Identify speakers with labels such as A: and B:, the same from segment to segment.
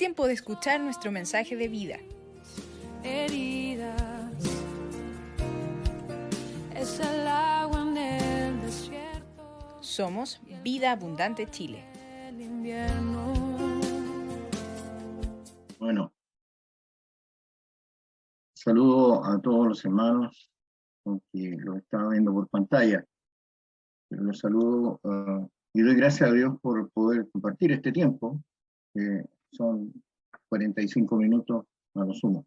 A: tiempo de escuchar nuestro mensaje de vida.
B: Heridas, es el agua en el desierto.
A: Somos Vida Abundante Chile.
B: El invierno.
C: Bueno, saludo a todos los hermanos, aunque los estaba viendo por pantalla, pero los saludo y doy gracias a Dios por poder compartir este tiempo, que son 45 minutos a lo sumo.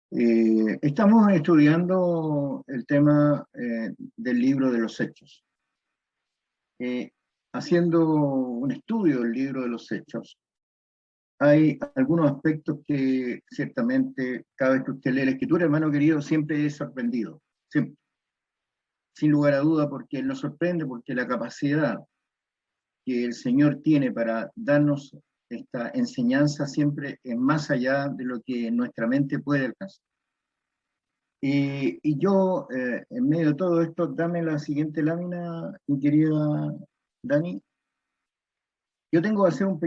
C: Estamos estudiando el tema del libro de los Hechos. Haciendo un estudio del libro de los Hechos, hay algunos aspectos que ciertamente cada vez que usted lee la Escritura, hermano querido, siempre es sorprendido, siempre, sin lugar a duda, porque Él nos sorprende, porque la capacidad que el Señor tiene para darnos esta enseñanza siempre es más allá de lo que nuestra mente puede alcanzar. Y yo, en medio de todo esto, dame la siguiente lámina, mi querida Dani. Yo tengo que hacer una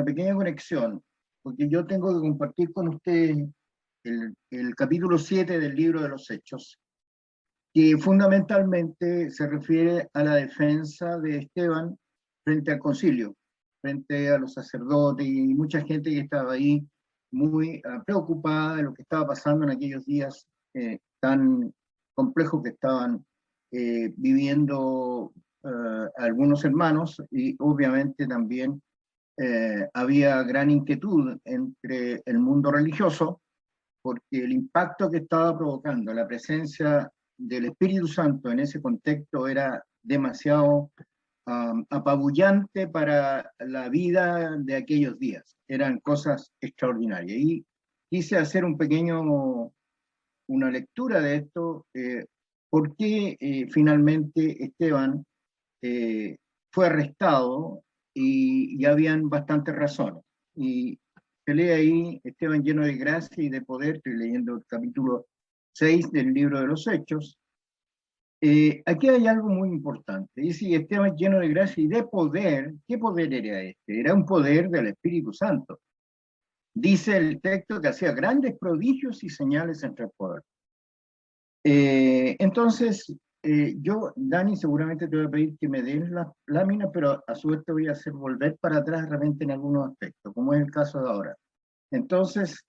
C: pequeña conexión, porque yo tengo que compartir con ustedes el capítulo 7 del libro de los Hechos, que fundamentalmente se refiere a la defensa de Esteban frente al concilio, frente a los sacerdotes y mucha gente que estaba ahí muy preocupada de lo que estaba pasando en aquellos días tan complejos que estaban viviendo algunos hermanos, y obviamente también había gran inquietud entre el mundo religioso, porque el impacto que estaba provocando la presencia del Espíritu Santo en ese contexto era demasiado apabullante para la vida de aquellos días. Eran cosas extraordinarias. Y quise hacer una lectura de esto, por qué finalmente Esteban fue arrestado, y ya habían bastantes razones. Y se lee ahí Esteban lleno de gracia y de poder. Estoy leyendo el capítulo 6 del libro de los Hechos. Aquí hay algo muy importante. Dice Esteban lleno de gracia y de poder. ¿Qué poder era este? Era un poder del Espíritu Santo. Dice el texto que hacía grandes prodigios y señales entre el pueblo. Entonces, yo, Dani, seguramente te voy a pedir que me des la lámina, pero a su vez te voy a hacer volver para atrás de repente en algunos aspectos, como es el caso de ahora. Entonces,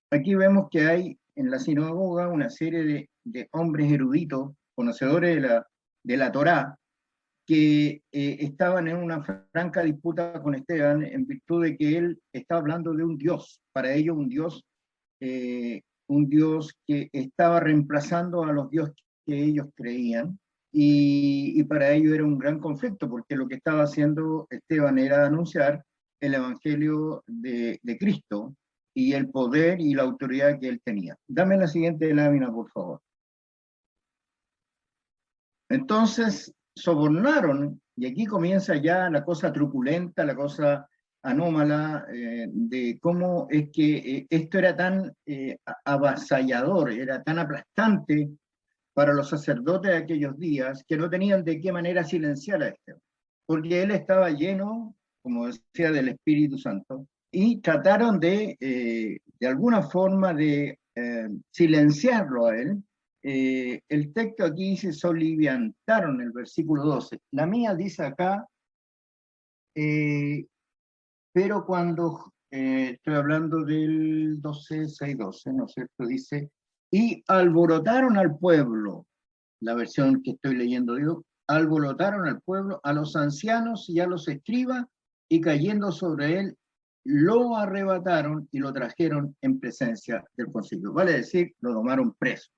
C: aquí vemos que hay en la sinagoga una serie de hombres eruditos, conocedores de la Torá, que estaban en una franca disputa con Esteban en virtud de que él estaba hablando de un Dios, para ellos un Dios que estaba reemplazando a los dioses que ellos creían, y para ellos era un gran conflicto, porque lo que estaba haciendo Esteban era anunciar el Evangelio de Cristo y el poder y la autoridad que él tenía. Dame la siguiente lámina, por favor. Entonces, sobornaron, y aquí comienza ya la cosa truculenta, la cosa anómala, de cómo es que esto era tan avasallador, era tan aplastante para los sacerdotes de aquellos días, que no tenían de qué manera silenciar a Esteban, porque él estaba lleno, como decía, del Espíritu Santo, y trataron de alguna forma de silenciarlo a él. El texto aquí dice soliviantaron, el versículo 12. La mía dice acá, pero cuando estoy hablando del 12, 6, 12, ¿no es cierto? Dice, y alborotaron al pueblo, la versión que estoy leyendo yo, alborotaron al pueblo, a los ancianos y a los escribas, y cayendo sobre él, lo arrebataron y lo trajeron en presencia del concilio. Vale decir, lo tomaron preso.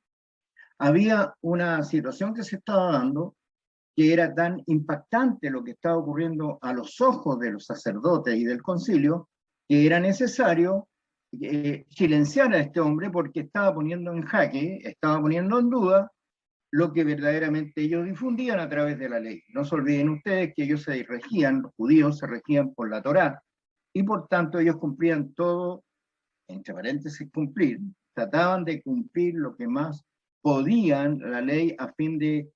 C: Había una situación que se estaba dando, que era tan impactante lo que estaba ocurriendo a los ojos de los sacerdotes y del concilio, que era necesario silenciar a este hombre, porque estaba poniendo en jaque, estaba poniendo en duda lo que verdaderamente ellos difundían a través de la ley. No se olviden ustedes que ellos se regían, los judíos se regían por la Torá, y por tanto ellos cumplían todo, entre paréntesis cumplir, trataban de cumplir lo que más podían la ley a fin de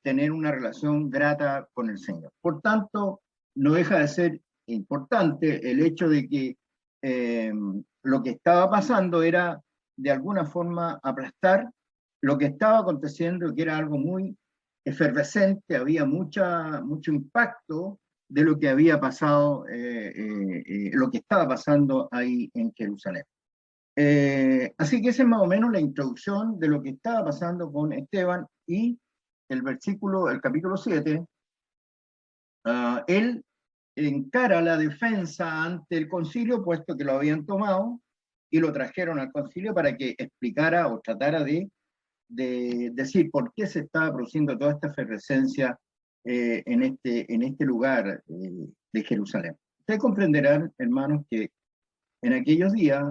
C: tener una relación grata con el Señor. Por tanto, no deja de ser importante el hecho de que lo que estaba pasando era de alguna forma aplastar lo que estaba aconteciendo, que era algo muy efervescente, había mucho impacto de lo que había pasado, lo que estaba pasando ahí en Jerusalén. Así que esa es más o menos la introducción de lo que estaba pasando con Esteban, y el capítulo 7, él encara la defensa ante el concilio, puesto que lo habían tomado y lo trajeron al concilio para que explicara o tratara de decir por qué se estaba produciendo toda esta efervescencia en este lugar de Jerusalén. Ustedes comprenderán, hermanos, que en aquellos días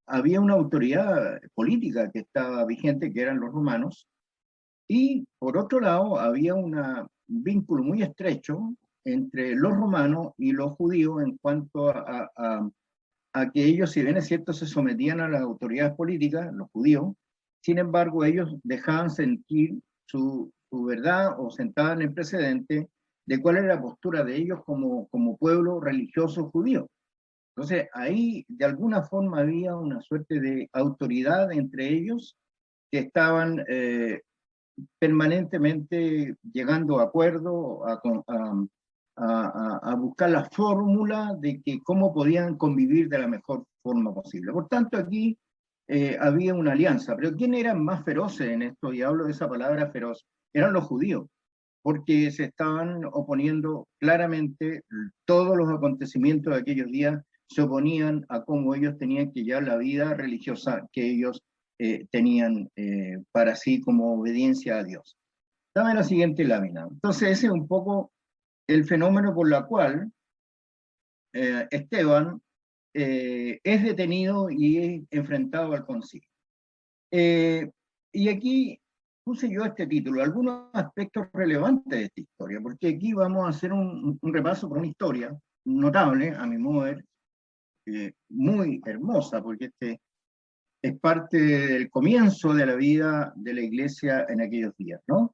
C: había una autoridad política que estaba vigente, que eran los romanos, y por otro lado había un vínculo muy estrecho entre los romanos y los judíos en cuanto a que ellos, si bien es cierto, se sometían a las autoridades políticas, los judíos, sin embargo ellos dejaban sentir su verdad o sentaban el precedente de cuál era la postura de ellos como pueblo religioso judío. Entonces ahí de alguna forma había una suerte de autoridad entre ellos que estaban permanentemente llegando a acuerdos, a buscar la fórmula de que cómo podían convivir de la mejor forma posible. Por tanto, aquí había una alianza, pero ¿quién eran más feroces en esto? Y hablo de esa palabra feroz. Eran los judíos, porque se estaban oponiendo claramente, todos los acontecimientos de aquellos días se oponían a cómo ellos tenían que llevar la vida religiosa que ellos tenían para sí como obediencia a Dios. Dame la siguiente lámina. Entonces ese es un poco el fenómeno por la cual Esteban es detenido y es enfrentado al concilio. Y aquí puse yo este título, algunos aspectos relevantes de esta historia, porque aquí vamos a hacer un repaso por una historia notable, a mi modo de ver, muy hermosa, porque este es parte del comienzo de la vida de la iglesia en aquellos días, ¿no?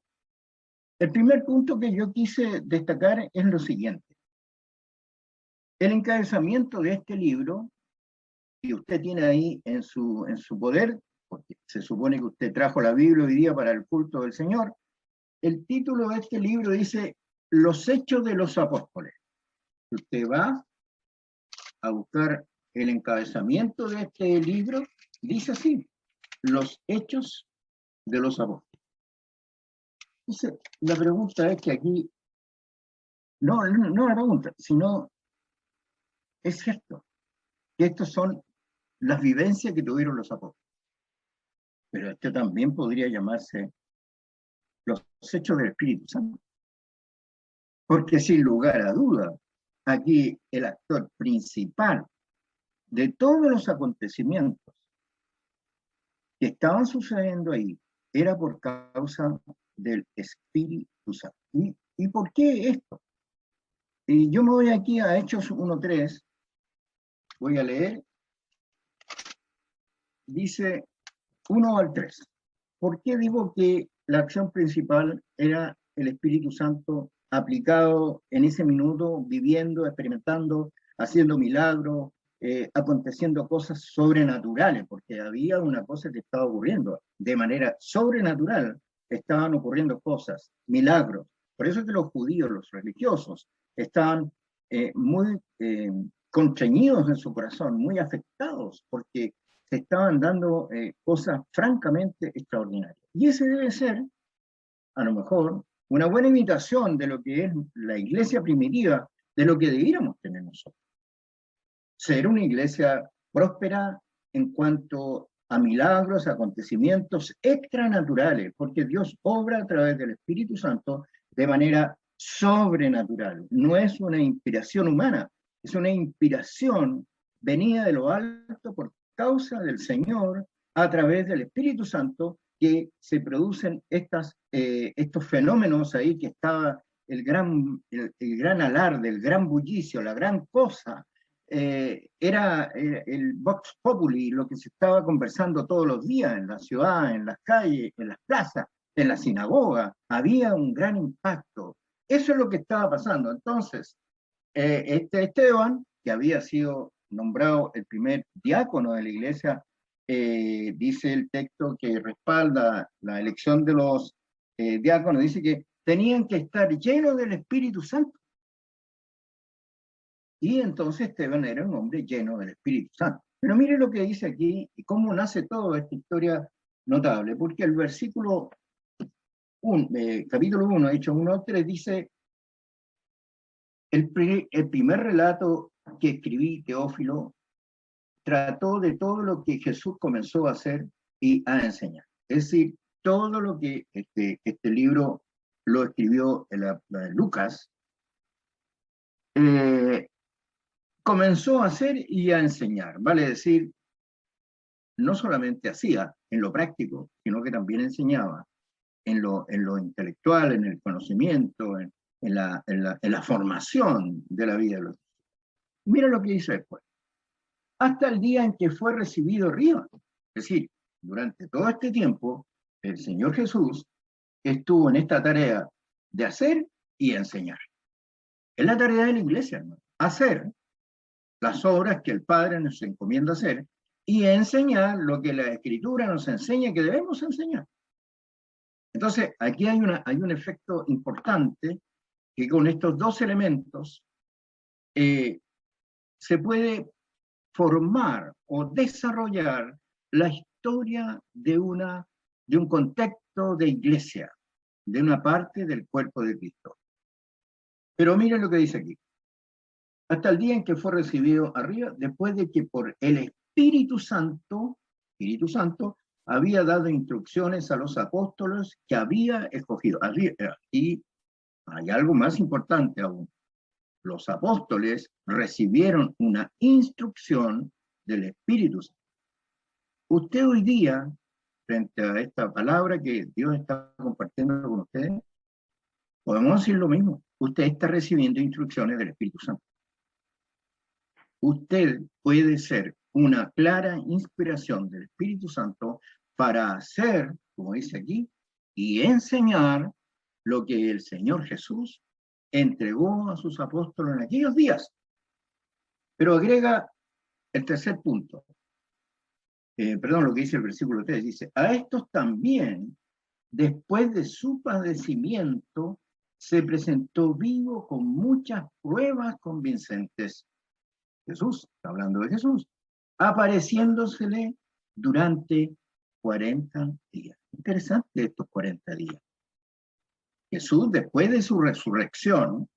C: El primer punto que yo quise destacar es lo siguiente. El encabezamiento de este libro, que usted tiene ahí en su poder, porque se supone que usted trajo la Biblia hoy día para el culto del Señor, el título de este libro dice Los Hechos de los Apóstoles. Si usted va a buscar el encabezamiento de este libro, dice así, Los Hechos de los Apóstoles. Entonces, la pregunta es que aquí, no la pregunta, sino, es cierto, que estos son las vivencias que tuvieron los apóstoles. Pero esto también podría llamarse los hechos del Espíritu Santo. Porque sin lugar a duda, aquí el actor principal de todos los acontecimientos que estaban sucediendo ahí era por causa del Espíritu Santo. ¿Y por qué esto? Y yo me voy aquí a Hechos 1:3, voy a leer, dice 1 al 3. ¿Por qué digo que la acción principal era el Espíritu Santo aplicado en ese minuto, viviendo, experimentando, haciendo milagros, aconteciendo cosas sobrenaturales? Porque había una cosa que estaba ocurriendo de manera sobrenatural, estaban ocurriendo cosas, milagros. Por eso es que los judíos, los religiosos, estaban muy constreñidos en su corazón, muy afectados, porque se estaban dando cosas francamente extraordinarias. Y ese debe ser, a lo mejor, una buena imitación de lo que es la iglesia primitiva, de lo que debiéramos tener nosotros. Ser una iglesia próspera en cuanto a milagros, acontecimientos extranaturales, porque Dios obra a través del Espíritu Santo de manera sobrenatural. No es una inspiración humana, es una inspiración venida de lo alto por causa del Señor a través del Espíritu Santo, que se producen estos fenómenos ahí, que estaba el gran alarde, el gran bullicio, la gran cosa. Era el Vox Populi, lo que se estaba conversando todos los días en la ciudad, en las calles, en las plazas, en la sinagoga. Había un gran impacto. Eso es lo que estaba pasando. Entonces, este Esteban, que había sido nombrado el primer diácono de la iglesia, dice el texto que respalda la elección de los diáconos, dice que tenían que estar llenos del Espíritu Santo. Y entonces Esteban era un hombre lleno del Espíritu Santo. Pero mire lo que dice aquí y cómo nace toda esta historia notable, porque el versículo capítulo 1, Hechos 1:3, dice: el primer relato que escribí, Teófilo, trató de todo lo que Jesús comenzó a hacer y a enseñar. Es decir, todo lo que este libro lo escribió Lucas, comenzó a hacer y a enseñar. Vale decir, no solamente hacía en lo práctico, sino que también enseñaba en lo intelectual, en el conocimiento, en la formación de la vida de los. Mira lo que dice después. Hasta el día en que fue recibido arriba. Es decir, durante todo este tiempo, el Señor Jesús estuvo en esta tarea de hacer y enseñar. Es la tarea de la iglesia, hermano. Hacer las obras que el Padre nos encomienda hacer y enseñar lo que la Escritura nos enseña que debemos enseñar. Entonces, aquí hay un efecto importante, que con estos dos elementos se puede formar o desarrollar la historia de un contexto de iglesia, de una parte del cuerpo de Cristo. Pero miren lo que dice aquí. Hasta el día en que fue recibido arriba, después de que por el Espíritu Santo, había dado instrucciones a los apóstoles que había escogido. Y hay algo más importante aún. Los apóstoles recibieron una instrucción del Espíritu Santo. Usted hoy día, frente a esta palabra que Dios está compartiendo con ustedes, podemos decir lo mismo. Usted está recibiendo instrucciones del Espíritu Santo. Usted puede ser una clara inspiración del Espíritu Santo para hacer, como dice aquí, y enseñar lo que el Señor Jesús entregó a sus apóstoles en aquellos días. Pero agrega el tercer punto. Lo que dice el versículo 3, dice: a estos también, después de su padecimiento, se presentó vivo con muchas pruebas convincentes. Jesús, está hablando de Jesús, apareciéndosele durante 40 días. Interesante estos 40 días. Jesús, después de su resurrección,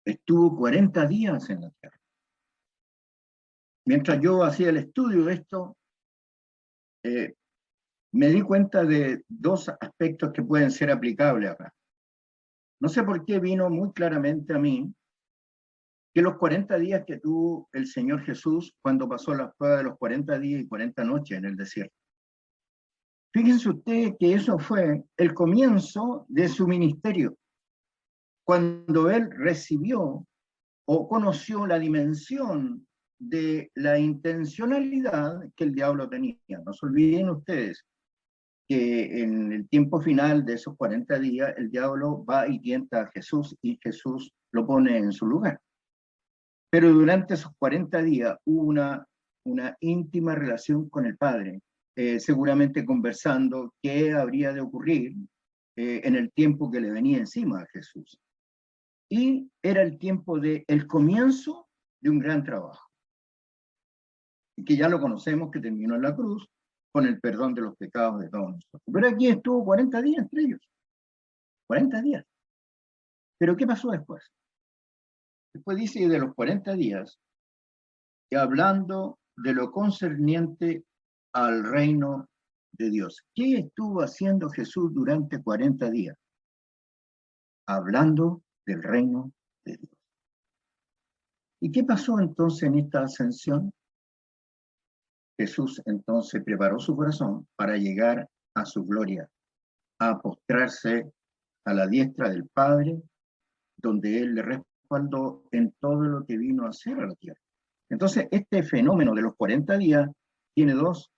C: estuvo 40 días en la tierra. Mientras yo hacía el estudio de esto, me di cuenta de dos aspectos que pueden ser aplicables acá. No sé por qué vino muy claramente a mí que los 40 días que tuvo el Señor Jesús cuando pasó la prueba de los 40 días y 40 noches en el desierto. Fíjense ustedes que eso fue el comienzo de su ministerio, cuando él recibió o conoció la dimensión de la intencionalidad que el diablo tenía. No se olviden ustedes que en el tiempo final de esos 40 días, el diablo va y tienta a Jesús y Jesús lo pone en su lugar. Pero durante esos 40 días hubo una íntima relación con el Padre, seguramente conversando qué habría de ocurrir en el tiempo que le venía encima a Jesús. Y era el tiempo del comienzo de un gran trabajo, que ya lo conocemos, que terminó en la cruz, con el perdón de los pecados de todos nosotros. Pero aquí estuvo 40 días entre ellos. 40 días. Pero ¿qué pasó después? Después dice de los 40 días, y hablando de lo concerniente al reino de Dios. ¿Qué estuvo haciendo Jesús durante 40 días? Hablando del reino de Dios. ¿Y qué pasó entonces en esta ascensión? Jesús entonces preparó su corazón para llegar a su gloria, a postrarse a la diestra del Padre, donde Él le respaldó en todo lo que vino a hacer a la tierra. Entonces, este fenómeno de los 40 días tiene dos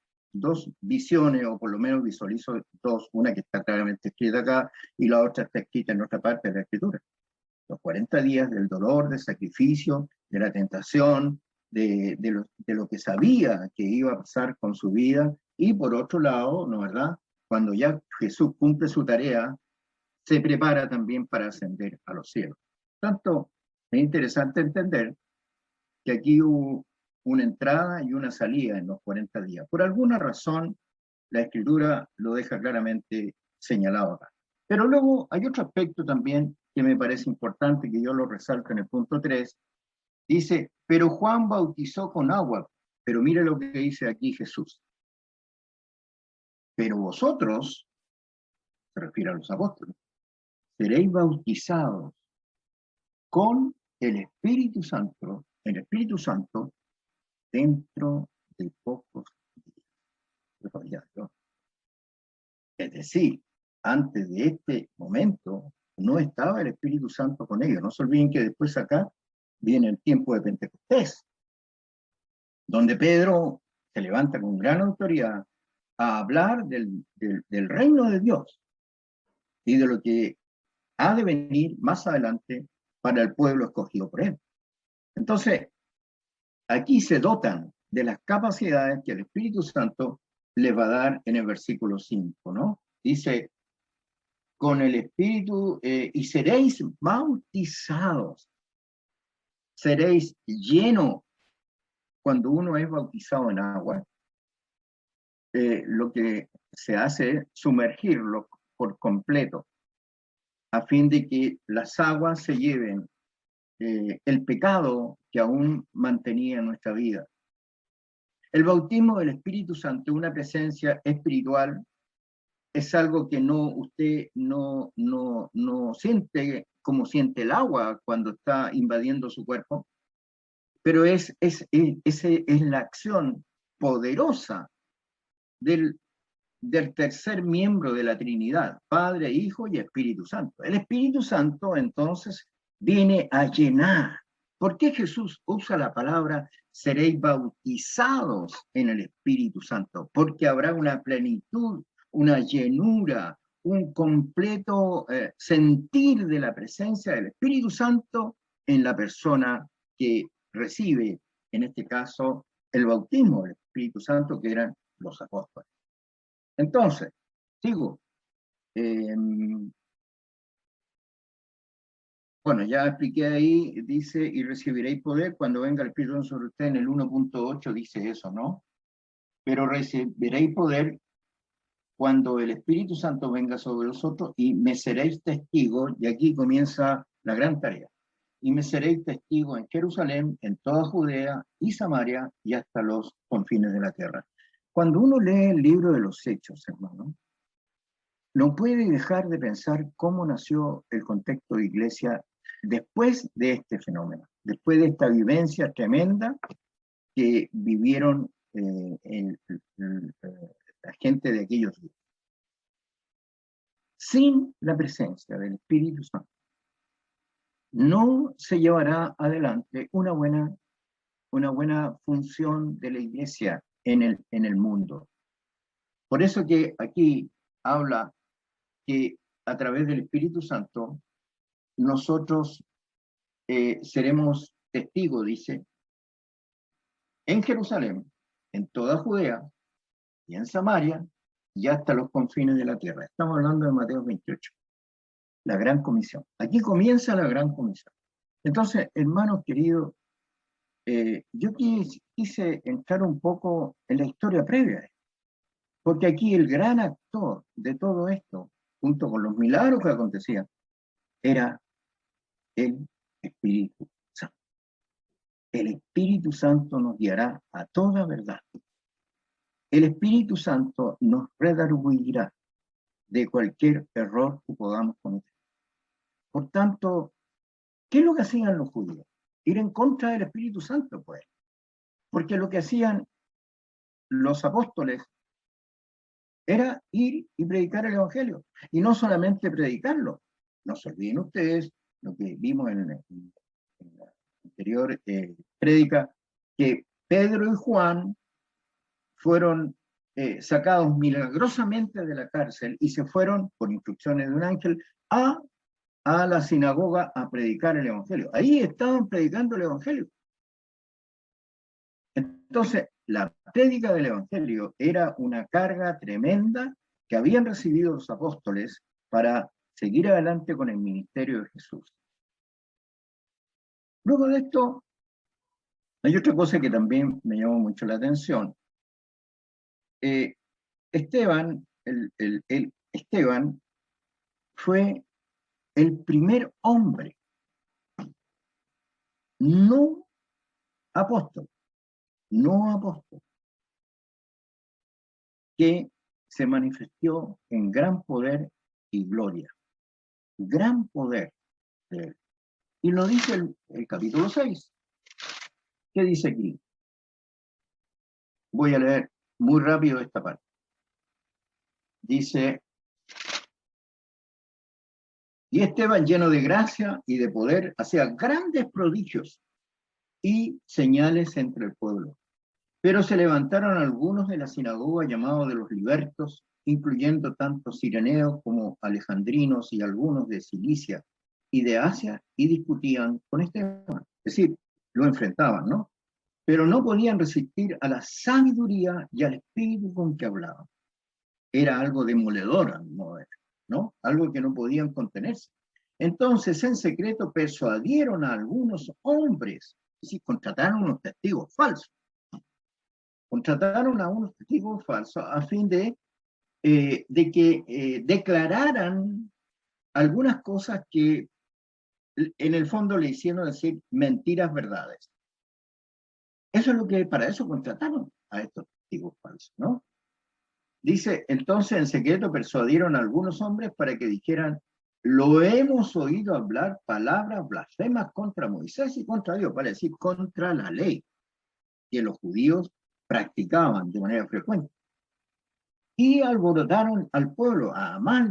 C: visiones, o por lo menos visualizo dos, una que está claramente escrita acá y la otra está escrita en otra parte de la Escritura. los 40 días del dolor, del sacrificio, de la tentación, de lo que sabía que iba a pasar con su vida, y por otro lado, ¿no verdad? Cuando ya Jesús cumple su tarea, se prepara también para ascender a los cielos. Por tanto, es interesante entender que aquí hubo una entrada y una salida en los 40 días. Por alguna razón, la Escritura lo deja claramente señalado acá. Pero luego hay otro aspecto también que me parece importante, que yo lo resalto en el punto 3. Dice, pero Juan bautizó con agua. Pero mire lo que dice aquí Jesús. Pero vosotros, se refiere a los apóstoles, seréis bautizados con el Espíritu Santo, dentro de pocos días. Es decir, antes de este momento no estaba el Espíritu Santo con ellos. No se olviden que después acá viene el tiempo de Pentecostés, donde Pedro se levanta con gran autoridad a hablar del reino de Dios y de lo que ha de venir más adelante para el pueblo escogido por él. Entonces, aquí se dotan de las capacidades que el Espíritu Santo les va a dar en el versículo 5, ¿no? Dice, con el Espíritu, y seréis bautizados, seréis llenos. Cuando uno es bautizado en agua, lo que se hace es sumergirlo por completo, a fin de que las aguas se lleven el pecado que aún mantenía en nuestra vida. El bautismo del Espíritu Santo, una presencia espiritual, es algo que usted no siente como siente el agua cuando está invadiendo su cuerpo, pero esa es la acción poderosa del tercer miembro de la Trinidad, Padre, Hijo y Espíritu Santo. El Espíritu Santo entonces viene a llenar. ¿Por qué Jesús usa la palabra seréis bautizados en el Espíritu Santo? Porque habrá una plenitud, una llenura, un completo sentir de la presencia del Espíritu Santo en la persona que recibe, en este caso, el bautismo del Espíritu Santo, que eran los apóstoles. Entonces, sigo. Bueno, ya expliqué ahí, dice, y recibiréis poder cuando venga el Espíritu sobre usted. En el 1.8 dice eso, ¿no? Pero recibiréis poder cuando el Espíritu Santo venga sobre vosotros, y me seréis testigos, y aquí comienza la gran tarea. Y me seréis testigos en Jerusalén, en toda Judea y Samaria, y hasta los confines de la tierra. Cuando uno lee el libro de los Hechos, hermano, no puede dejar de pensar cómo nació el contexto de iglesia después de este fenómeno, después de esta vivencia tremenda que vivieron la gente de aquellos días. Sin la presencia del Espíritu Santo, no se llevará adelante una buena función de la iglesia en el mundo. Por eso que aquí habla que a través del Espíritu Santo nosotros seremos testigos, dice, en Jerusalén, en toda Judea y en Samaria y hasta los confines de la tierra. Estamos hablando de Mateo 28, la gran comisión. Aquí comienza la gran comisión. Entonces, hermanos queridos, yo quise entrar un poco en la historia previa, porque aquí el gran actor de todo esto, junto con los milagros que acontecían, era el Espíritu Santo. El Espíritu Santo nos guiará a toda verdad. El Espíritu Santo nos redarguirá de cualquier error que podamos cometer. Por tanto, ¿qué es lo que hacían los judíos? Ir en contra del Espíritu Santo, pues. Porque lo que hacían los apóstoles era ir y predicar el Evangelio. Y no solamente predicarlo. No se olviden ustedes lo que vimos en la anterior prédica, que Pedro y Juan fueron sacados milagrosamente de la cárcel y se fueron, por instrucciones de un ángel, a a la sinagoga a predicar el Evangelio. Ahí estaban predicando el Evangelio. Entonces, la prédica del Evangelio era una carga tremenda que habían recibido los apóstoles para seguir adelante con el ministerio de Jesús. Luego de esto, hay otra cosa que también me llamó mucho la atención. Esteban fue el primer hombre no apóstol, que se manifestó en gran poder y gloria. Gran poder de él. Y lo dice el capítulo 6. ¿Qué dice aquí? Voy a leer muy rápido esta parte. Dice: y Esteban, lleno de gracia y de poder, hacía grandes prodigios y señales entre el pueblo. Pero se levantaron algunos de la sinagoga llamados de los libertos, incluyendo tanto cireneos como alejandrinos y algunos de Cilicia y de Asia, y discutían con Esteban. Es decir, lo enfrentaban, ¿no? Pero no podían resistir a la sabiduría y al espíritu con que hablaban. Era algo demoledor, a mi modo de ver, ¿no? Algo que no podían contenerse. Entonces, en secreto, persuadieron a algunos hombres, es decir, contrataron unos testigos falsos. Contrataron a unos testigos falsos a fin de que declararan algunas cosas que en el fondo le hicieron decir mentiras verdades. Eso es lo que, para eso contrataron a estos testigos falsos, ¿no? Dice, entonces en secreto persuadieron a algunos hombres para que dijeran: lo hemos oído hablar palabras blasfemas contra Moisés y contra Dios, para decir, contra la ley que los judíos practicaban de manera frecuente. Y alborotaron al pueblo, a Amán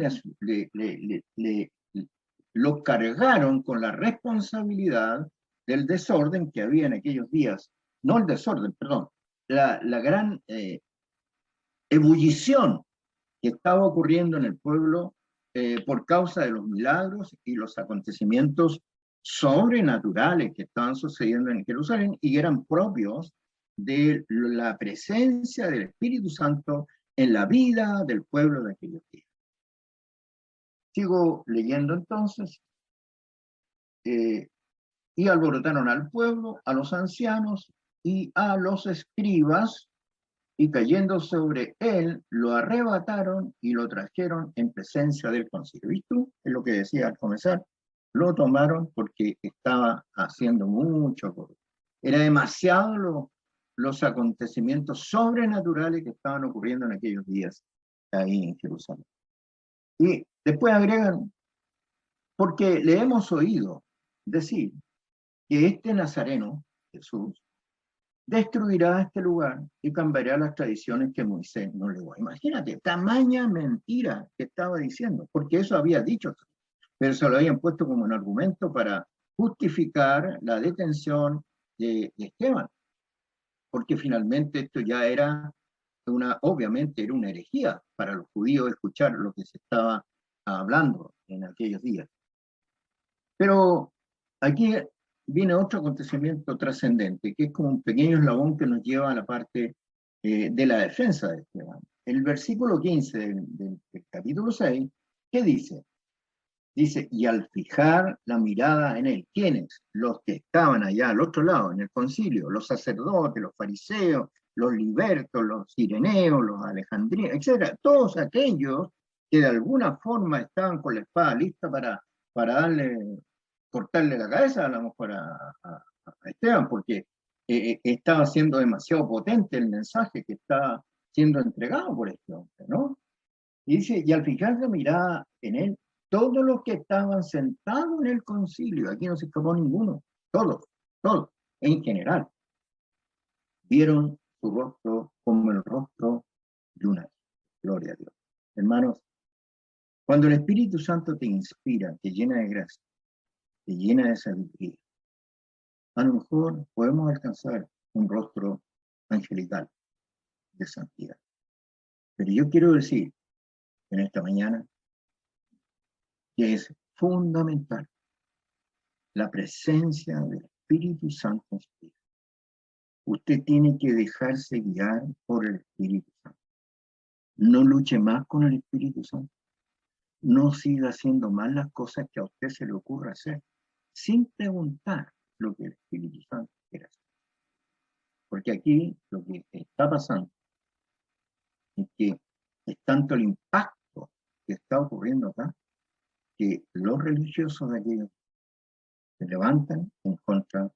C: lo cargaron con la responsabilidad del desorden que había en aquellos días. No el desorden, perdón, la gran ebullición que estaba ocurriendo en el pueblo por causa de los milagros y los acontecimientos sobrenaturales que estaban sucediendo en Jerusalén y eran propios de la presencia del Espíritu Santo en la vida del pueblo de aquellos días. Sigo leyendo entonces. Y alborotaron al pueblo, a los ancianos y a los escribas, y cayendo sobre él, lo arrebataron y lo trajeron en presencia del concilio. ¿Viste? Es lo que decía al comenzar. Lo tomaron porque estaba haciendo mucho corrupto. Era demasiado los acontecimientos sobrenaturales que estaban ocurriendo en aquellos días ahí en Jerusalén. Y después agregan, porque le hemos oído decir que este Nazareno, Jesús, destruirá este lugar y cambiará las tradiciones que Moisés nos legó. Imagínate, tamaña mentira que estaba diciendo, porque eso había dicho, pero se lo habían puesto como un argumento para justificar la detención de Esteban, porque finalmente esto ya era obviamente era una herejía para los judíos escuchar lo que se estaba hablando en aquellos días. Pero aquí viene otro acontecimiento trascendente, que es como un pequeño eslabón que nos lleva a la parte de la defensa de Esteban. El versículo 15 del capítulo 6, ¿qué dice? Dice, y al fijar la mirada en él, ¿quiénes? Los que estaban allá al otro lado, en el concilio, los sacerdotes, los fariseos, los libertos, los cireneos, los alejandrinos, etc. Todos aquellos que de alguna forma estaban con la espada lista para cortarle la cabeza a lo mejor a Esteban, porque estaba siendo demasiado potente el mensaje que está siendo entregado por este hombre, ¿no? Y dice, y al fijar la mirada en él, todos los que estaban sentados en el concilio, aquí no se escapó ninguno, todos, en general, vieron su rostro como el rostro de una gloria a Dios. Hermanos, cuando el Espíritu Santo te inspira, te llena de gracia, te llena de sabiduría, a lo mejor podemos alcanzar un rostro angelical de santidad. Pero yo quiero decir en esta mañana que es fundamental la presencia del Espíritu Santo en su vida. Usted tiene que dejarse guiar por el Espíritu Santo. No luche más con el Espíritu Santo. No siga haciendo más las cosas que a usted se le ocurra hacer, sin preguntar lo que el Espíritu Santo quiere hacer. Porque aquí lo que está pasando es que es tanto el impacto que está ocurriendo acá, que los religiosos de aquellos se levantan en contra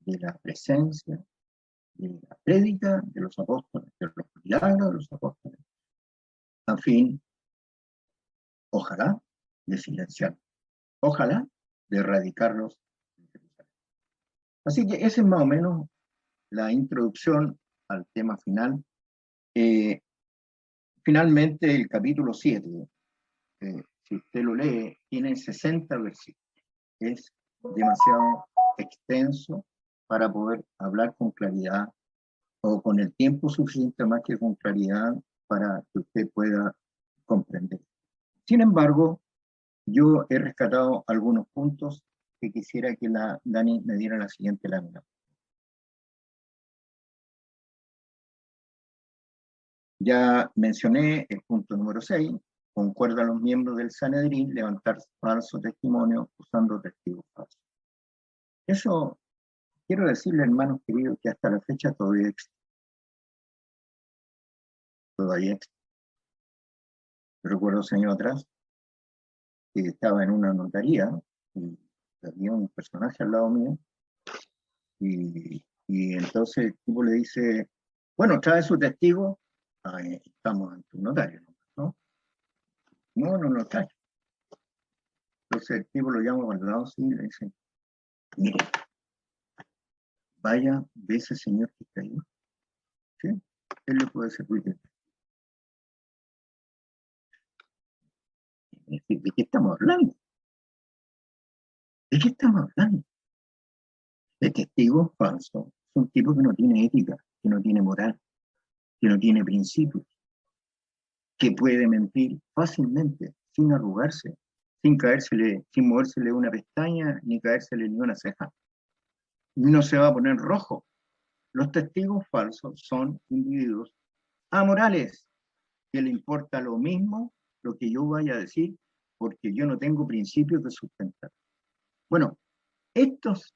C: de la presencia, de la prédica de los apóstoles, de los milagros de los apóstoles, a fin, ojalá, de silenciar, ojalá, de erradicarlos. Así que esa es más o menos la introducción al tema final. Finalmente, el capítulo 7, si usted lo lee, tiene 60 versículos. Es demasiado extenso para poder hablar con claridad o con el tiempo suficiente más que con claridad para que usted pueda comprender. Sin embargo, yo he rescatado algunos puntos que quisiera que la Dani me diera la siguiente lámina. Ya mencioné el punto número 6, concuerdan los miembros del Sanedrín levantar falso testimonio usando testigos falsos. Eso, quiero decirle, hermanos queridos, que hasta la fecha todavía existe. Todavía existe. Yo recuerdo años atrás que estaba en una notaría y había un personaje al lado mío y entonces el tipo le dice, bueno, trae su testigo. Estamos ante un notario, ¿no? No trae. Entonces el tipo lo llama al lado y le dice, mire, vaya, ve ese señor que está ahí. ¿Sí? Él le puede servir. ¿De qué estamos hablando? ¿De qué estamos hablando? El testigo falso es un tipo que no tiene ética, que no tiene moral, que no tiene principios, que puede mentir fácilmente, sin arrugarse, sin movérsele una pestaña, ni caérsele ni una ceja. No se va a poner rojo. Los testigos falsos son individuos amorales, que le importa lo mismo lo que yo vaya a decir, porque yo no tengo principios de sustentar. Bueno, estos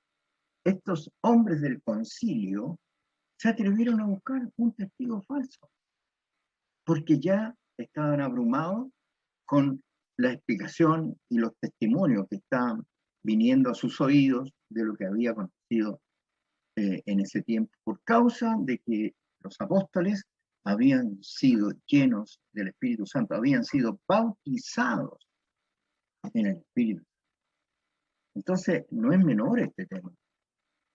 C: hombres del concilio se atrevieron a buscar un testigo falso, porque ya estaban abrumados con la explicación y los testimonios que estaban viniendo a sus oídos de lo que había acontecido en ese tiempo, por causa de que los apóstoles habían sido llenos del Espíritu Santo, habían sido bautizados en el Espíritu. Entonces, no es menor este tema.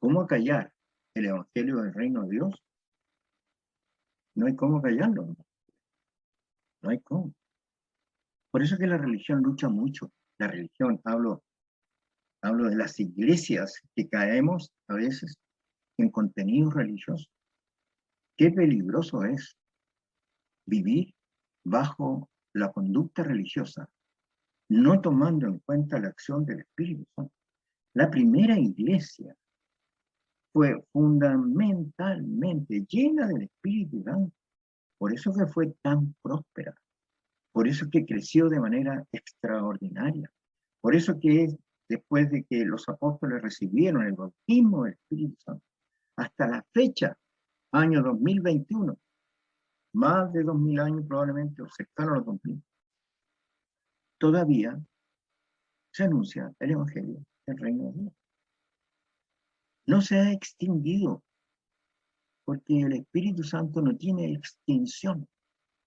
C: ¿Cómo callar el Evangelio del Reino de Dios? No hay cómo callarlo. No hay cómo. Por eso es que la religión lucha mucho. La religión, hablo de las iglesias que caemos a veces en contenidos religiosos. Qué peligroso es vivir bajo la conducta religiosa, no tomando en cuenta la acción del Espíritu Santo. La primera iglesia fue fundamentalmente llena del Espíritu Santo. Por eso que fue tan próspera. Por eso que creció de manera extraordinaria. Por eso que es después de que los apóstoles recibieron el bautismo del Espíritu Santo, hasta la fecha, año 2021, más de 2000 años probablemente, o cercano a los 2000, todavía se anuncia el Evangelio del Reino de Dios. No se ha extinguido, porque el Espíritu Santo no tiene extinción,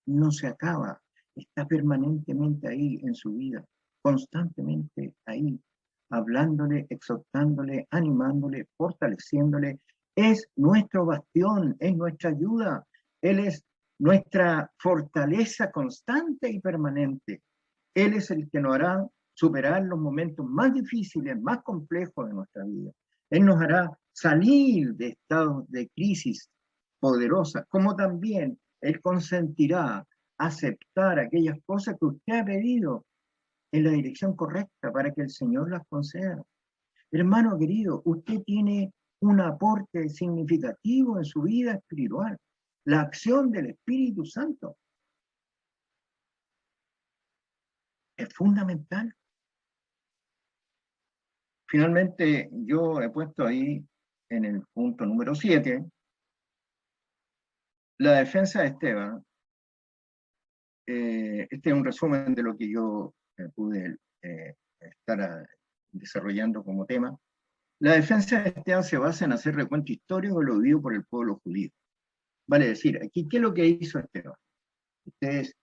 C: no se acaba, está permanentemente ahí en su vida, constantemente ahí, hablándole, exhortándole, animándole, fortaleciéndole. Es nuestro bastión, es nuestra ayuda, Él es nuestra fortaleza constante y permanente. Él es el que nos hará superar los momentos más difíciles, más complejos de nuestra vida. Él nos hará salir de estados de crisis poderosas, como también Él consentirá aceptar aquellas cosas que usted ha pedido, en la dirección correcta para que el Señor las conceda. Hermano querido, usted tiene un aporte significativo en su vida espiritual, la acción del Espíritu Santo. Es fundamental. Finalmente, yo he puesto ahí en el punto número 7, la defensa de Esteban. Este es un resumen de lo que yo pude estar desarrollando como tema. La defensa de Esteban se basa en hacer recuento histórico de lo vivido por el pueblo judío. Vale decir, aquí, ¿qué es lo que hizo Esteban? Ustedes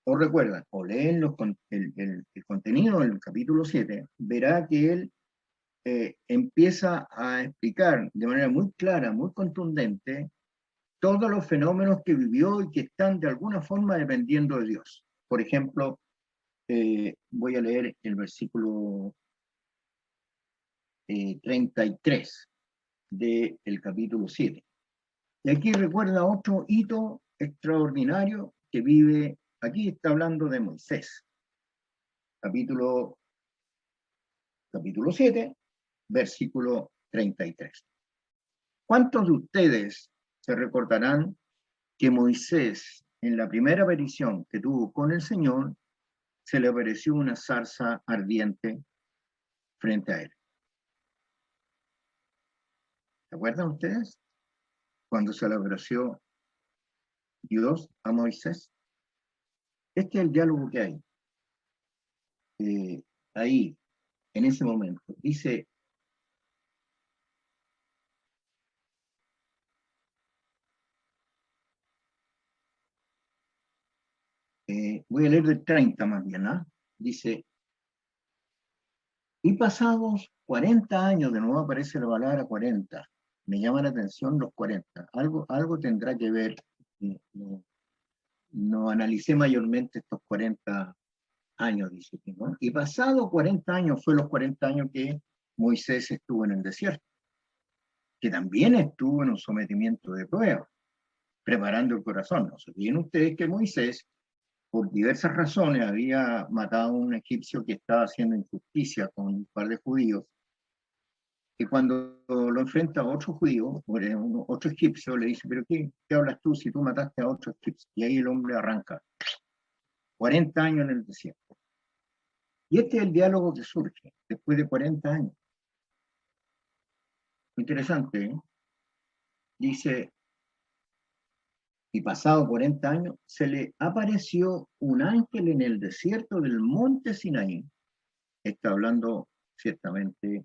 C: o recuerdan, o leen el contenido del capítulo 7, verá que él empieza a explicar de manera muy clara, muy contundente, todos los fenómenos que vivió y que están de alguna forma dependiendo de Dios. Por ejemplo, voy a leer el versículo 33 del capítulo 7. Y aquí recuerda otro hito extraordinario que vive, aquí está hablando de Moisés, capítulo 7, versículo 33. ¿Cuántos de ustedes se recordarán que Moisés, en la primera aparición que tuvo con el Señor, se le apareció una zarza ardiente frente a él? ¿Se acuerdan ustedes? Cuando se le apareció Dios a Moisés. Este es el diálogo que hay. Ahí, en ese momento. Dice, voy a leer del 30 más bien, ¿no? Dice, y pasados 40 años, de nuevo aparece la palabra 40. Me llama la atención los 40. Algo tendrá que ver. No analicé mayormente estos 40 años, dice, ¿no? Y pasado 40 años, fue los 40 años que Moisés estuvo en el desierto, que también estuvo en un sometimiento de prueba, preparando el corazón. No se olviden ustedes que Moisés, por diversas razones, había matado a un egipcio que estaba haciendo injusticia con un par de judíos, y cuando lo enfrenta a otro judío, otro egipcio, le dice, pero ¿qué hablas tú si tú mataste a otro egipcio? Y ahí el hombre arranca. 40 años en el desierto. Y este es el diálogo que surge después de 40 años. Interesante, ¿eh? Dice, y pasado 40 años, se le apareció un ángel en el desierto del monte Sinaí. Está hablando ciertamente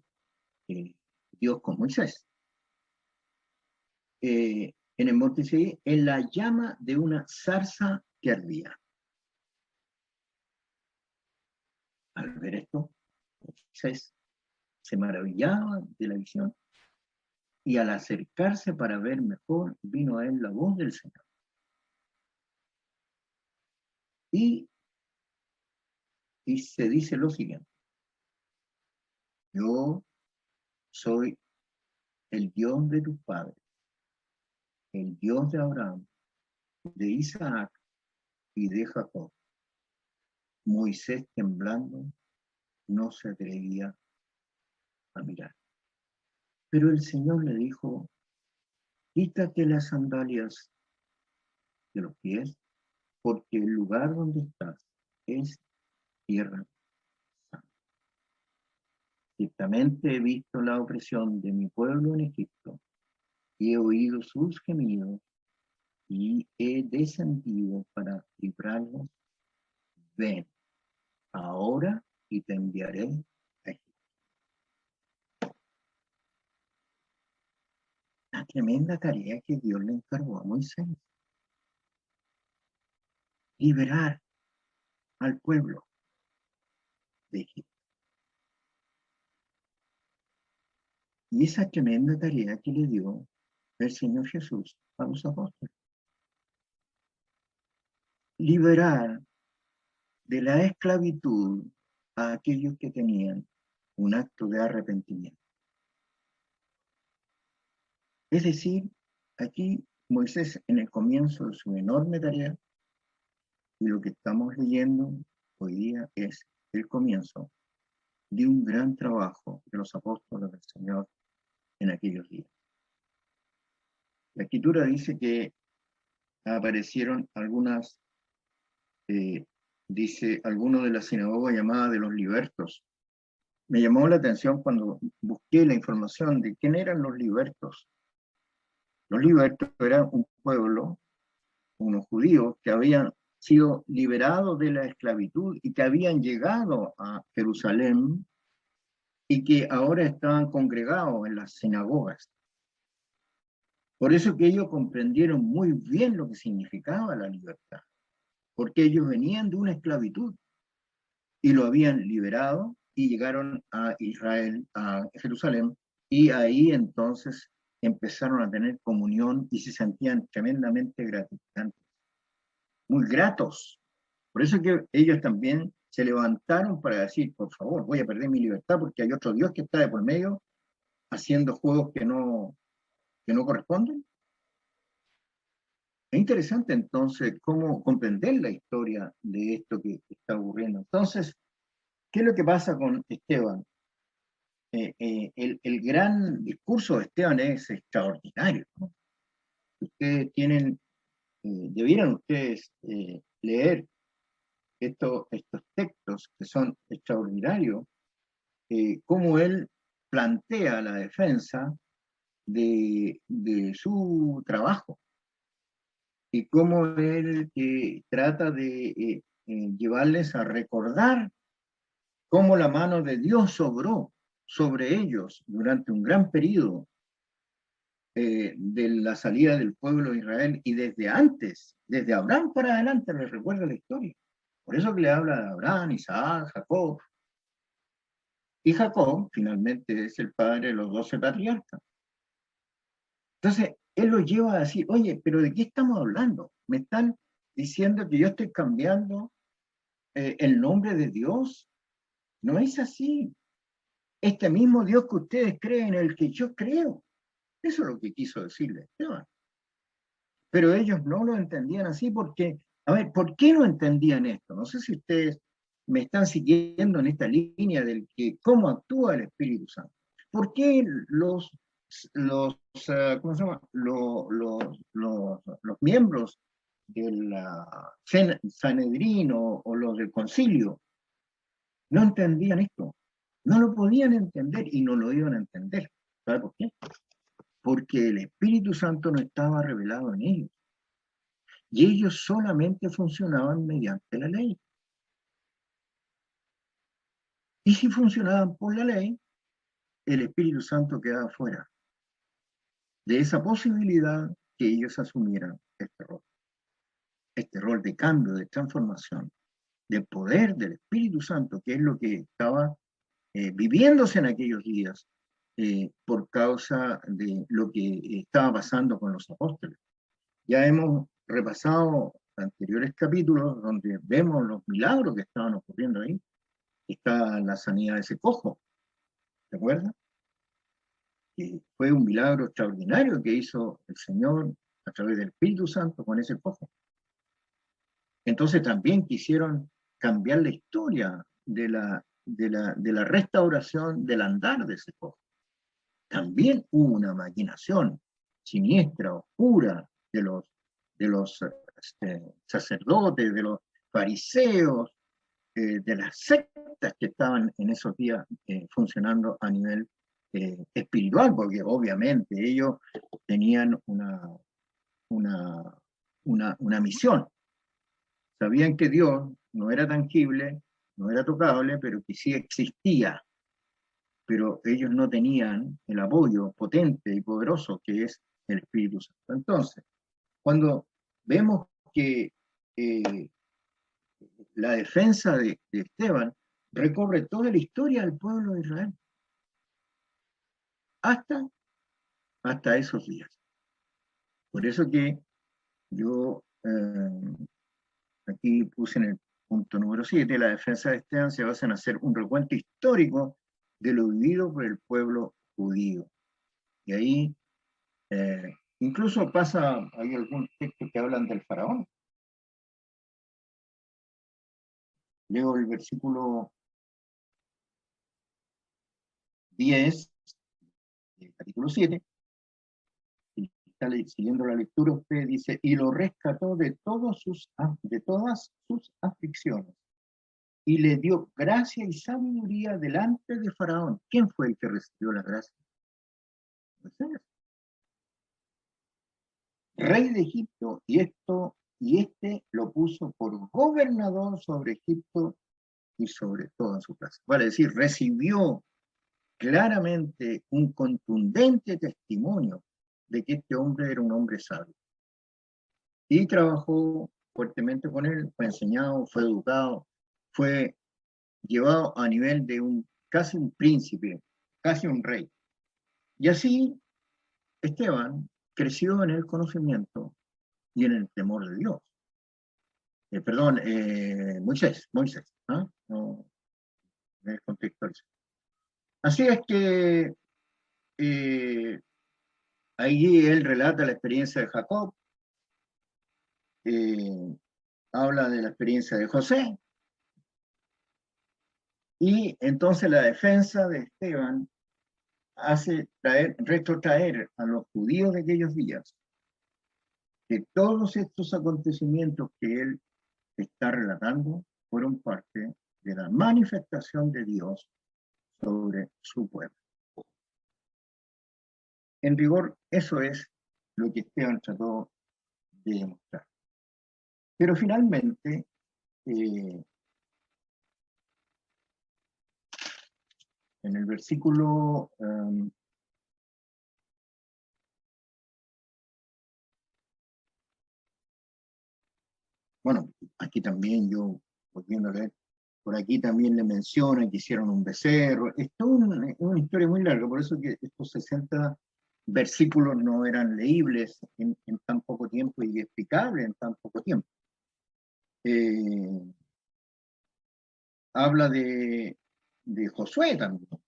C: Dios con Moisés. En el monte Sinaí, en la llama de una zarza que ardía. Al ver esto, Moisés se maravillaba de la visión y al acercarse para ver mejor, vino a él la voz del Señor. Y se dice lo siguiente: yo soy el Dios de tus padres, el Dios de Abraham, de Isaac y de Jacob. Moisés, temblando, no se atrevía a mirar. Pero el Señor le dijo, quítate las sandalias de los pies, porque el lugar donde estás es tierra santa. Ciertamente he visto la opresión de mi pueblo en Egipto, y he oído sus gemidos, y he descendido para librarlos. Ven ahora y te enviaré a Egipto. La tremenda tarea que Dios le encargó a Moisés: liberar al pueblo de Egipto. Y esa tremenda tarea que le dio el Señor Jesús a los apóstoles: liberar de la esclavitud a aquellos que tenían un acto de arrepentimiento. Es decir, aquí Moisés, en el comienzo de su enorme tarea, y lo que estamos leyendo hoy día es el comienzo de un gran trabajo de los apóstoles del Señor en aquellos días. La Escritura dice que aparecieron algunas, dice, algunos de la sinagoga llamada de los libertos. Me llamó la atención cuando busqué la información de quién eran los libertos. Los libertos eran un pueblo, unos judíos que habían sido liberados de la esclavitud y que habían llegado a Jerusalén y que ahora estaban congregados en las sinagogas. Por eso que ellos comprendieron muy bien lo que significaba la libertad, porque ellos venían de una esclavitud y lo habían liberado y llegaron a Israel, a Jerusalén, y ahí entonces empezaron a tener comunión y se sentían tremendamente gratificantes, muy gratos. Por eso que ellos también se levantaron para decir, por favor, voy a perder mi libertad porque hay otro Dios que está de por medio haciendo juegos que no corresponden. Es interesante entonces cómo comprender la historia de esto que está ocurriendo. Entonces, ¿qué es lo que pasa con Esteban? El gran discurso de Esteban es extraordinario, ¿no? Ustedes tienen, debieran ustedes leer estos textos que son extraordinarios, cómo él plantea la defensa de su trabajo y cómo él trata de llevarles a recordar cómo la mano de Dios sobró sobre ellos durante un gran periodo de la salida del pueblo de Israel y desde antes, desde Abraham para adelante, les recuerda la historia. Por eso que le habla de Abraham, Isaac, Jacob. Y Jacob finalmente es el padre de los 12 patriarcas. Entonces, él lo lleva a decir, oye, pero ¿de qué estamos hablando? Me están diciendo que yo estoy cambiando el nombre de Dios. No es así. Este mismo Dios que ustedes creen, en el que yo creo. Eso es lo que quiso decirle Esteban. Pero ellos no lo entendían así porque, a ver, ¿por qué no entendían esto? No sé si ustedes me están siguiendo en esta línea del que cómo actúa el Espíritu Santo. ¿Por qué ¿cómo se llama? Los miembros del Sanedrín o los del concilio no entendían esto? No lo podían entender y no lo iban a entender. ¿Sabe por qué? Porque el Espíritu Santo no estaba revelado en ellos. Y ellos solamente funcionaban mediante la ley. Y si funcionaban por la ley, el Espíritu Santo quedaba fuera de esa posibilidad que ellos asumieran este rol de cambio, de transformación, de poder del Espíritu Santo, que es lo que estaba viviéndose en aquellos días por causa de lo que estaba pasando con los apóstoles. Ya hemos repasado anteriores capítulos donde vemos los milagros que estaban ocurriendo ahí. Está la sanidad de ese cojo, ¿te acuerdas? Que fue un milagro extraordinario que hizo el Señor a través del Espíritu Santo con ese cojo. Entonces también quisieron cambiar la historia de la restauración del andar de ese cojo. También hubo una maquinación siniestra, oscura, de los sacerdotes, de los fariseos, de las sectas que estaban en esos días funcionando a nivel espiritual, porque obviamente ellos tenían una misión. Sabían que Dios no era tangible, no era tocable, pero que sí existía. Pero ellos no tenían el apoyo potente y poderoso que es el Espíritu Santo. Entonces, cuando vemos que la defensa de Esteban recorre toda la historia del pueblo de Israel, hasta esos días. Por eso que yo aquí puse en el punto número 7, la defensa de Esteban se basa en hacer un recuento histórico de lo vivido por el pueblo judío. Y ahí incluso hay algún texto que hablan del faraón. Leo el versículo 10, capítulo 7, y está siguiendo la lectura, usted dice, y lo rescató de todas sus aflicciones, y le dio gracia y sabiduría delante de Faraón. ¿Quién fue el que recibió la gracia? Moisés, rey de Egipto, y este lo puso por gobernador sobre Egipto y sobre toda su casa. Vale decir, recibió claramente un contundente testimonio de que este hombre era un hombre sabio. Y trabajó fuertemente con él, fue enseñado, fue educado, fue llevado a nivel de casi un príncipe, casi un rey. Y así Esteban creció en el conocimiento y en el temor de Dios. Moisés, ¿no? No, en el contexto. Así es que ahí él relata la experiencia de Jacob, habla de la experiencia de José, y entonces la defensa de Esteban hace retrotraer a los judíos de aquellos días que todos estos acontecimientos que él está relatando fueron parte de la manifestación de Dios sobre su pueblo. En rigor, eso es lo que Esteban trató de demostrar. Pero finalmente, en el versículo bueno, aquí también yo, volviendo a leer, por aquí también le mencionan que hicieron un becerro. Es una historia muy larga, por eso que estos 60 versículos no eran leíbles en tan poco tiempo y explicables en tan poco tiempo. Habla de Josué también,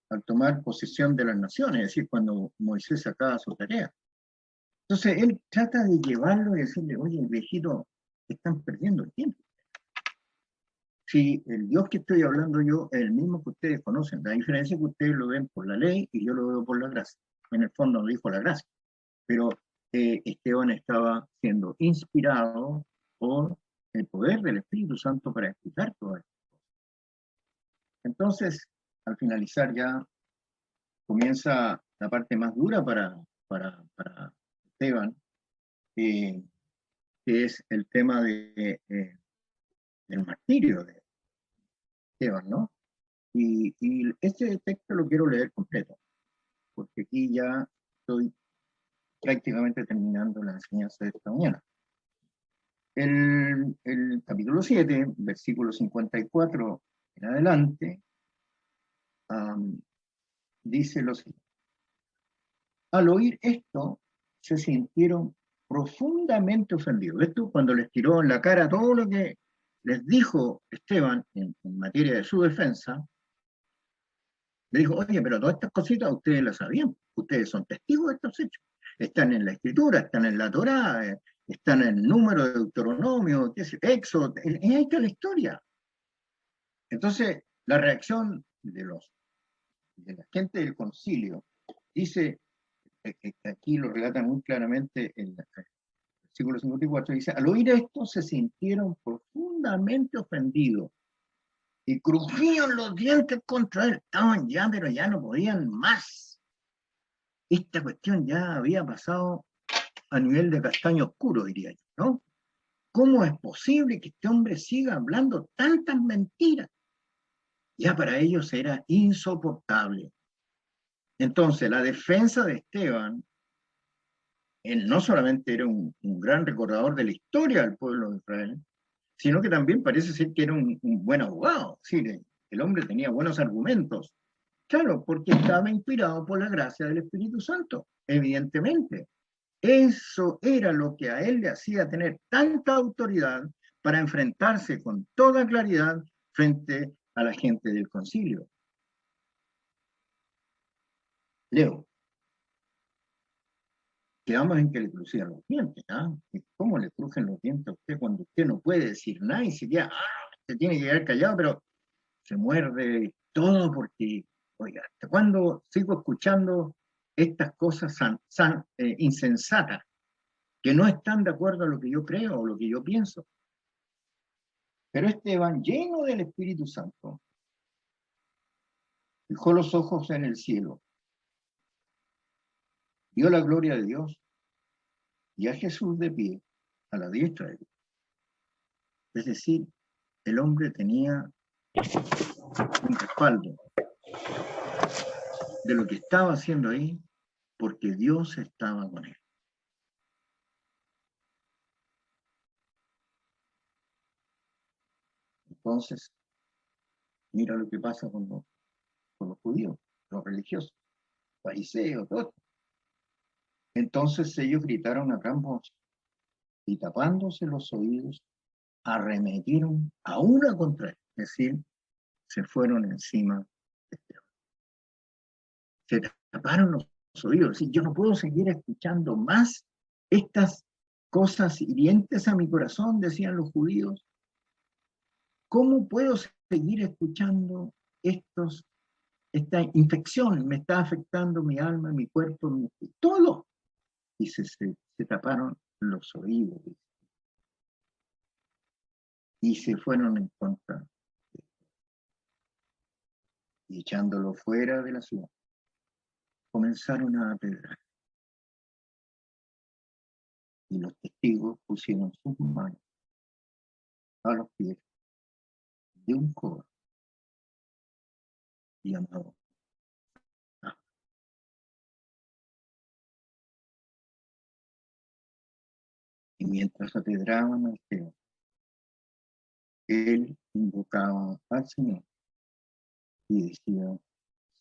C: al tomar posesión de las naciones, es decir, cuando Moisés sacaba su tarea. Entonces, él trata de llevarlo y decirle, oye, viejito, están perdiendo el tiempo. Si el Dios que estoy hablando yo es el mismo que ustedes conocen, la diferencia es que ustedes lo ven por la ley y yo lo veo por la gracia. En el fondo no dijo la gracia, pero Esteban estaba siendo inspirado por el poder del Espíritu Santo para explicar todo esto. Entonces, al finalizar ya, comienza la parte más dura para Esteban, que es el tema del martirio de Esteban, ¿no? Y este texto lo quiero leer completo, porque aquí ya estoy prácticamente terminando la enseñanza de esta mañana. El capítulo 7, versículo 54 en adelante, dice lo siguiente. Al oír esto, se sintieron profundamente ofendidos. Esto cuando les tiró en la cara todo lo que les dijo Esteban en materia de su defensa, le dijo, oye, pero todas estas cositas ustedes las sabían, ustedes son testigos de estos hechos, están en la Escritura, están en la Torá, están en el número de Deuteronomio, Éxodo, ahí está la historia. Entonces, la reacción de la gente del concilio dice, aquí lo relata muy claramente en el versículo 54, dice, al oír esto se sintieron profundamente ofendidos y crujían los dientes contra él. Estaban ya, pero ya no podían más. Esta cuestión ya había pasado a nivel de castaño oscuro, diría yo, ¿no? ¿Cómo es posible que este hombre siga hablando tantas mentiras? Ya para ellos era insoportable. Entonces, la defensa de Esteban, él no solamente era un gran recordador de la historia del pueblo de Israel, sino que también parece ser que era un buen abogado. Es decir, el hombre tenía buenos argumentos. Claro, porque estaba inspirado por la gracia del Espíritu Santo, evidentemente. Eso era lo que a él le hacía tener tanta autoridad para enfrentarse con toda claridad frente a la gente del concilio. Leo. Quedamos en que le crujían los dientes, ¿no? ¿Cómo le crujen los dientes a usted cuando usted no puede decir nada y se queda, se tiene que quedar callado, pero se muerde todo porque Oiga, ¿hasta cuándo sigo escuchando estas cosas insensatas, que no están de acuerdo a lo que yo creo o lo que yo pienso? Pero Esteban, lleno del Espíritu Santo, fijó los ojos en el cielo, vio la gloria de Dios y a Jesús de pie, a la diestra de Dios. Es decir, el hombre tenía un respaldo de lo que estaba haciendo ahí, porque Dios estaba con él. Entonces, mira lo que pasa con los judíos, los religiosos, fariseos, todos. Entonces ellos gritaron a gran voz y tapándose los oídos, arremetieron a una contra él, es decir, se fueron encima de Esteban. Se taparon los oídos, es decir, yo no puedo seguir escuchando más estas cosas hirientes a mi corazón, decían los judíos. ¿Cómo puedo seguir escuchando esta infección? Me está afectando mi alma, mi cuerpo, todo. Y se taparon los oídos. Y se fueron en contra. Y echándolo fuera de la ciudad, comenzaron a apedrear. Y los testigos pusieron sus manos a los pies de un joven llamado Saulo. Y mientras apedraban a Esteban, él invocaba al Señor y decía: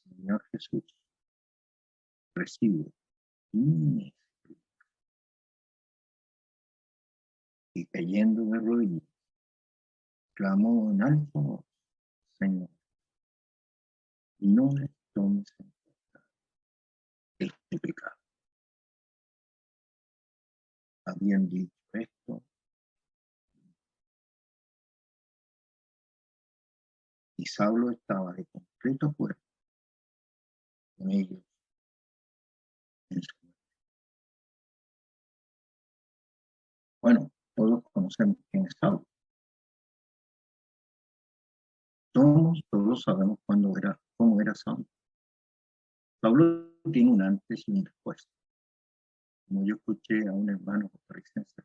C: Señor Jesús, recibe mi espíritu. Y cayendo de rodillas, clamó en alta voz: Señor, no les tomes en cuenta este pecado. Habían dicho esto, y Saulo estaba de completo acuerdo con ellos en su muerte. Bueno, todos conocemos quién es Saulo. Todos sabemos cómo era Saulo. Saulo tiene un antes y un después. Como yo escuché a un hermano costarricense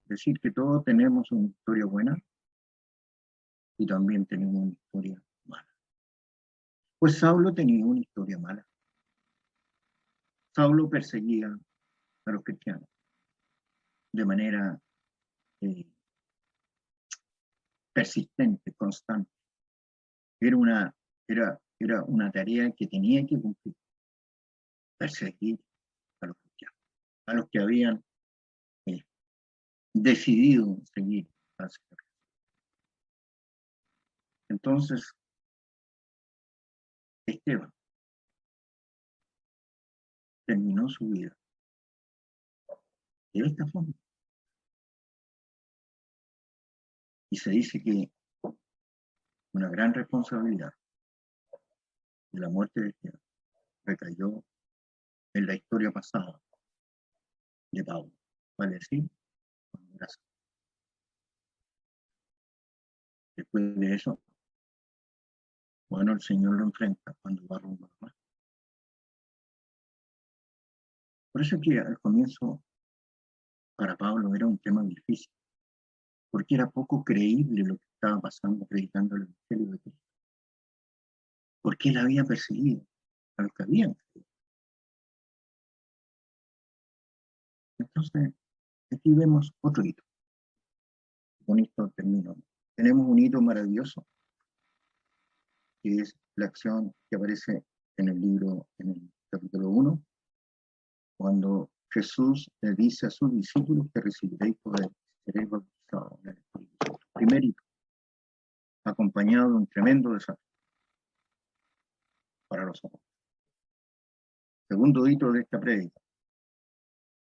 C: decir que todos tenemos una historia buena y también tenemos una historia mala. Pues Saulo tenía una historia mala. Saulo perseguía a los cristianos de manera persistente, constante. Era una tarea que tenía que cumplir: perseguir a los cristianos, a los que habían decidido seguir al Señor. Entonces, Esteban terminó su vida de esta forma. Y se dice que una gran responsabilidad de la muerte de Esteban recayó en la historia pasada de Pablo, vale decir, cuando era Saulo. Después de eso, bueno, el Señor lo enfrenta cuando va rumbo a Damasco. Por eso que al comienzo para Pablo era un tema difícil, porque era poco creíble lo que estaba pasando predicando el Evangelio de Cristo, porque él había perseguido a los que habían creído. Entonces, aquí vemos otro hito. Con esto termino. Tenemos un hito maravilloso, que es la acción que aparece en el libro, en el capítulo 1, cuando Jesús le dice a sus discípulos que recibiréis poder, seréis bautizados en el Espíritu Santo. Primer hito, acompañado de un tremendo desafío para los apóstoles. Segundo hito de esta prédica: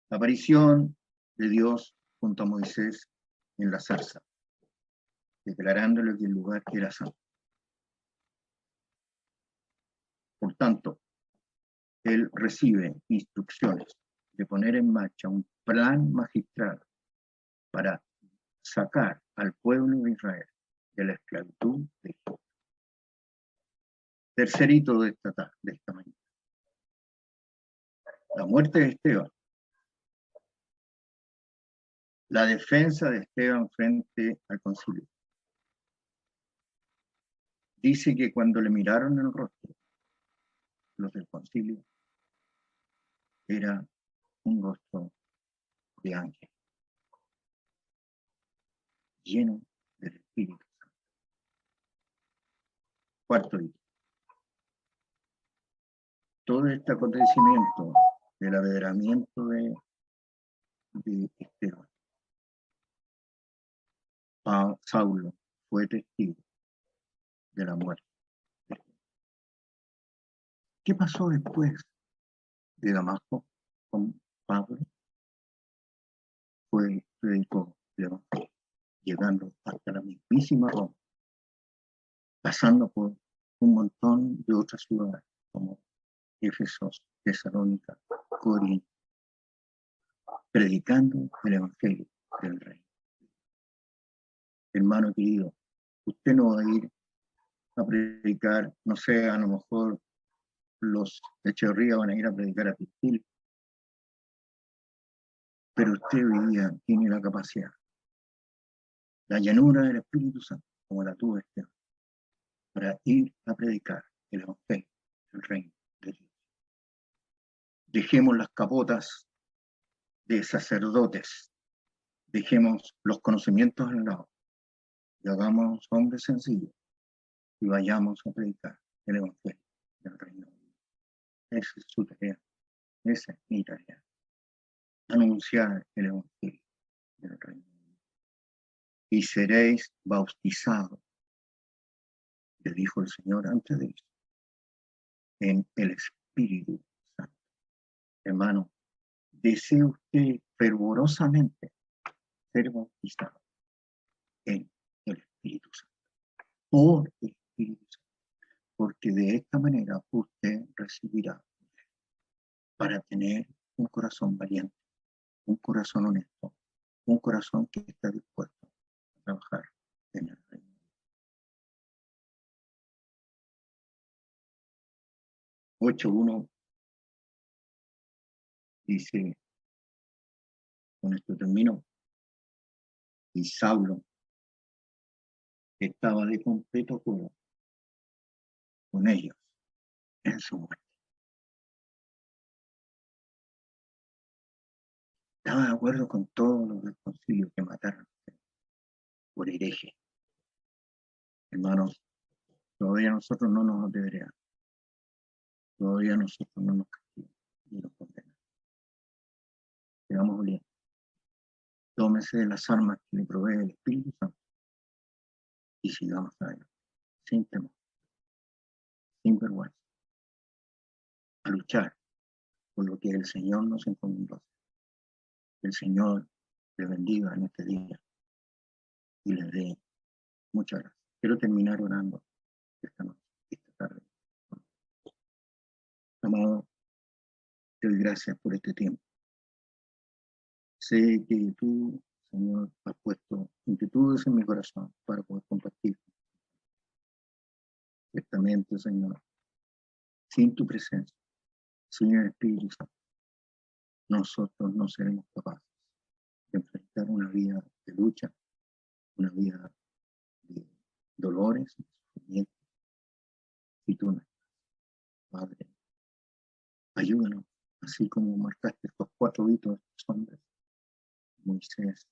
C: la aparición de Dios junto a Moisés en la zarza, declarándole que el lugar era santo. Por tanto, él recibe instrucciones de poner en marcha un plan magistral para sacar al pueblo de Israel de la esclavitud de Egipto. Tercerito de esta mañana. La muerte de Esteban. La defensa de Esteban frente al concilio. Dice que cuando le miraron el rostro, los del concilio, era un rostro de ángel, lleno del Espíritu Santo. Cuarto día. Todo este acontecimiento del averamiento de Esteban, Saulo fue testigo de la muerte. ¿Qué pasó después de Damasco con Pablo? Predicó el evangelio, llegando hasta la mismísima Roma, pasando por un montón de otras ciudades como Éfeso, Tesalónica, Corinto, predicando el evangelio del reino. Hermano querido, usted no va a ir a predicar, no sé, a lo mejor los de Echeverría van a ir a predicar a Pistil, pero usted hoy día tiene la capacidad, la llanura del Espíritu Santo, como la tuvo Esteban, para ir a predicar el evangelio del reino de Dios. Dejemos las capotas de sacerdotes, dejemos los conocimientos al lado y hagamos hombres sencillos y vayamos a predicar el evangelio del reino de Dios. Esa es su tarea, esa es mi tarea. Anunciar el evangelio del reino de Dios. Y seréis bautizados, le dijo el Señor antes de eso, en el Espíritu Santo. Hermano, desee usted fervorosamente ser bautizado en el Espíritu Santo, por el Espíritu Santo, porque de esta manera usted recibirá para tener un corazón valiente, un corazón honesto, un corazón que está dispuesto a trabajar en el reino. Ocho 1 dice, con esto termino, y Saulo estaba de completo acuerdo con ellos en su muerte. Estaba de acuerdo con todos los del concilio que mataron por hereje. Hermanos, todavía nosotros no nos apedreamos, todavía nosotros no nos castigamos ni nos condenamos. Quedamos bien. Tómese de las armas que le provee el Espíritu Santo y sigamos adelante, sin temor, sin vergüenza, a luchar por lo que el Señor nos encomendó. El Señor le bendiga en este día y le dé muchas gracias. Quiero terminar orando esta noche, esta tarde. Amado, te doy gracias por este tiempo. Sé que tú, Señor, has puesto inquietudes en mi corazón para poder compartir. Ciertamente, Señor, sin tu presencia, sin el Espíritu Santo, nosotros no seremos capaces de enfrentar una vida de lucha, una vida de dolores, de sufrimiento. Y tú no, Padre, ayúdanos, así como marcaste estos 4 hitos de estos hombres, Moisés,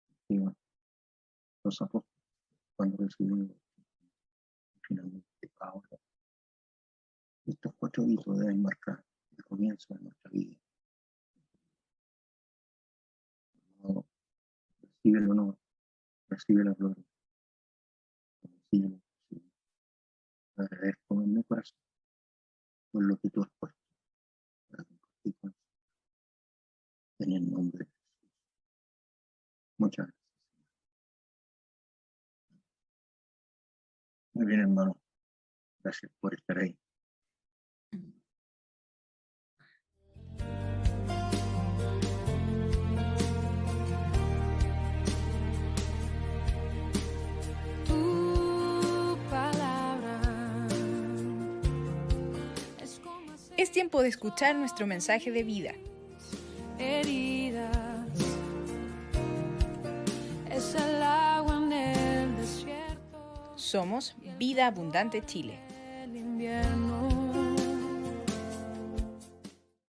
C: Esteban, los apóstoles, cuando recibimos finalmente ahora. Estos 4 hitos deben marcar el comienzo de nuestra vida. No, recibe el honor, recibe la gloria, recibe agradezco en mi corazón por lo que tú has puesto para compartir con nosotros. En el nombre de Jesús. Muchas gracias. Muy bien, hermano. Gracias por estar ahí.
A: Es tiempo de escuchar nuestro mensaje de vida.
B: heridas. Es el agua en el desierto.
A: Somos Vida Abundante Chile.
B: El invierno